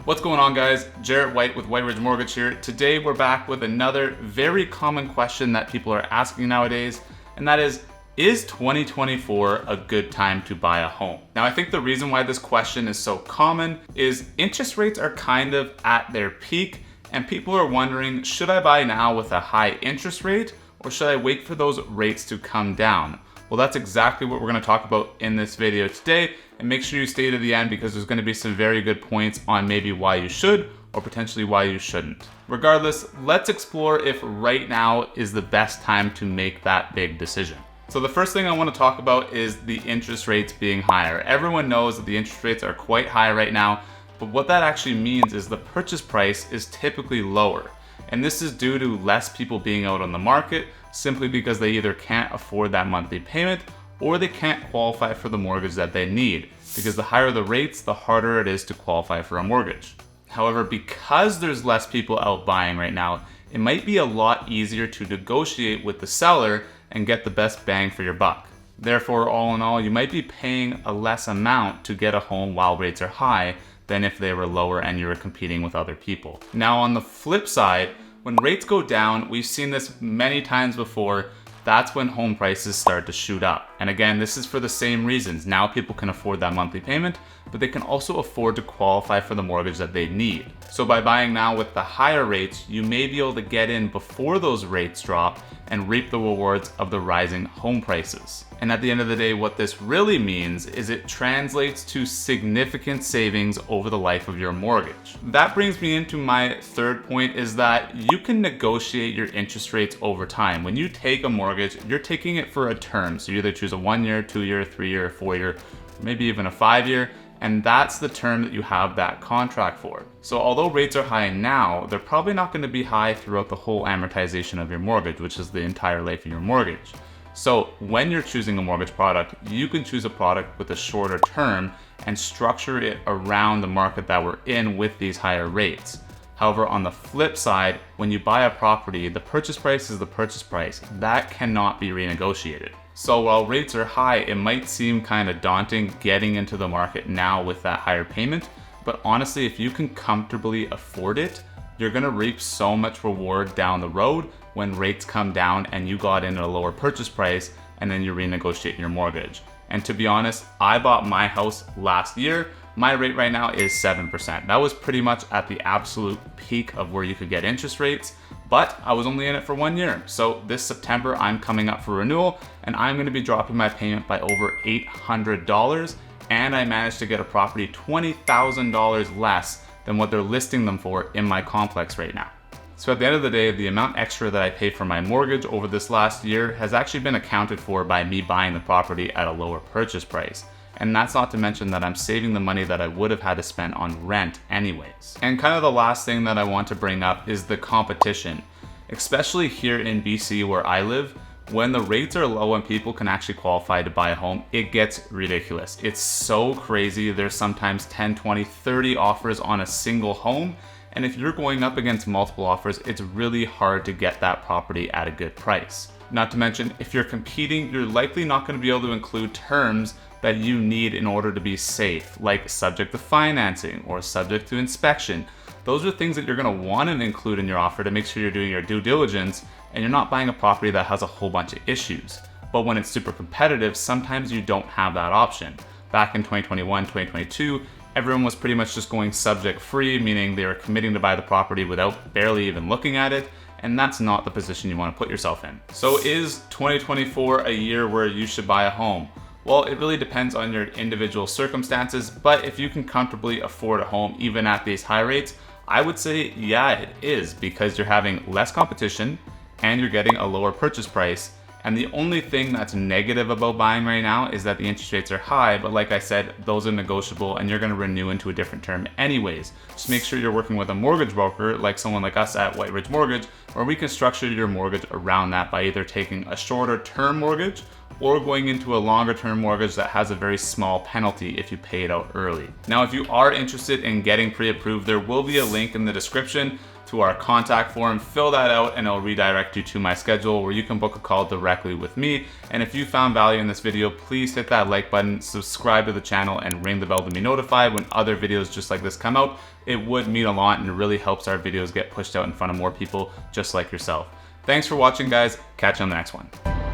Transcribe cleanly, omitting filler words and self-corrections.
What's going on, guys? Jarrett White with White Ridge Mortgage here. Today we're back with another very common question that people are asking nowadays, and that is 2024 a good time to buy a home? Now, I think the reason why this question is so common is interest rates are kind of at their peak, and people are wondering, should I buy now with a high interest rate, or should I wait for those rates to come down? Well, that's exactly what we're going to talk about in this video today, and make sure you stay to the end because there's going to be some very good points on maybe why you should or potentially why you shouldn't. Regardless, let's explore if right now is the best time to make that big decision. So the first thing I want to talk about is the interest rates being higher. Everyone knows that the interest rates are quite high right now, but what that actually means is the purchase price is typically lower. And this is due to less people being out on the market simply because they either can't afford that monthly payment or they can't qualify for the mortgage that they need, because the higher the rates, the harder it is to qualify for a mortgage. However, because there's less people out buying right now, it might be a lot easier to negotiate with the seller and get the best bang for your buck. Therefore, all in all, you might be paying a less amount to get a home while rates are high than if they were lower and you were competing with other people. Now, on the flip side, when rates go down, we've seen this many times before, that's when home prices start to shoot up. And again, this is for the same reasons. Now people can afford that monthly payment, but they can also afford to qualify for the mortgage that they need. So by buying now with the higher rates, you may be able to get in before those rates drop and reap the rewards of the rising home prices. And at the end of the day, what this really means is it translates to significant savings over the life of your mortgage. That brings me into my third point, is that you can negotiate your interest rates over time. When you take a mortgage, you're taking it for a term. So you either choose a 1 year, 2 year, 3 year, 4 year, maybe even a 5 year. And that's the term that you have that contract for. So although rates are high now, they're probably not going to be high throughout the whole amortization of your mortgage, which is the entire life of your mortgage. So when you're choosing a mortgage product, you can choose a product with a shorter term and structure it around the market that we're in with these higher rates. However, on the flip side, when you buy a property, the purchase price is the purchase price. That cannot be renegotiated. So while rates are high, it might seem kind of daunting getting into the market now with that higher payment, but honestly, if you can comfortably afford it, you're gonna reap so much reward down the road when rates come down and you got in at a lower purchase price and then you renegotiate your mortgage. And to be honest, I bought my house last year. My rate right now is 7%. That was pretty much at the absolute peak of where you could get interest rates, but I was only in it for 1 year. So this September, I'm coming up for renewal and I'm gonna be dropping my payment by over $800. And I managed to get a property $20,000 less than what they're listing them for in my complex right now. So at the end of the day, the amount extra that I pay for my mortgage over this last year has actually been accounted for by me buying the property at a lower purchase price. And that's not to mention that I'm saving the money that I would have had to spend on rent anyways. And kind of the last thing that I want to bring up is the competition. Especially here in BC where I live, when the rates are low and people can actually qualify to buy a home, it gets ridiculous. It's so crazy. There's sometimes 10, 20, 30 offers on a single home. And if you're going up against multiple offers, it's really hard to get that property at a good price. Not to mention, if you're competing, you're likely not going to be able to include terms that you need in order to be safe, like subject to financing or subject to inspection. Those are things that you're going to want to include in your offer to make sure you're doing your due diligence and you're not buying a property that has a whole bunch of issues. But when it's super competitive, sometimes you don't have that option. Back in 2021, 2022, everyone was pretty much just going subject free, meaning they were committing to buy the property without barely even looking at it. And that's not the position you want to put yourself in. So is 2024 a year where you should buy a home? Well, it really depends on your individual circumstances, but if you can comfortably afford a home even at these high rates, I would say, yeah, it is, because you're having less competition and you're getting a lower purchase price. And the only thing that's negative about buying right now is that the interest rates are high, but like I said, those are negotiable and you're gonna renew into a different term anyways. Just make sure you're working with a mortgage broker, like someone like us at White Ridge Mortgage, where we can structure your mortgage around that by either taking a shorter term mortgage or going into a longer term mortgage that has a very small penalty if you pay it out early. Now, if you are interested in getting pre-approved, there will be a link in the description to our contact form. Fill that out and it'll redirect you to my schedule where you can book a call directly with me. And if you found value in this video, please hit that like button, subscribe to the channel, and ring the bell to be notified when other videos just like this come out. it would mean a lot and it really helps our videos get pushed out in front of more people just like yourself. Thanks for watching, guys. Catch you on the next one.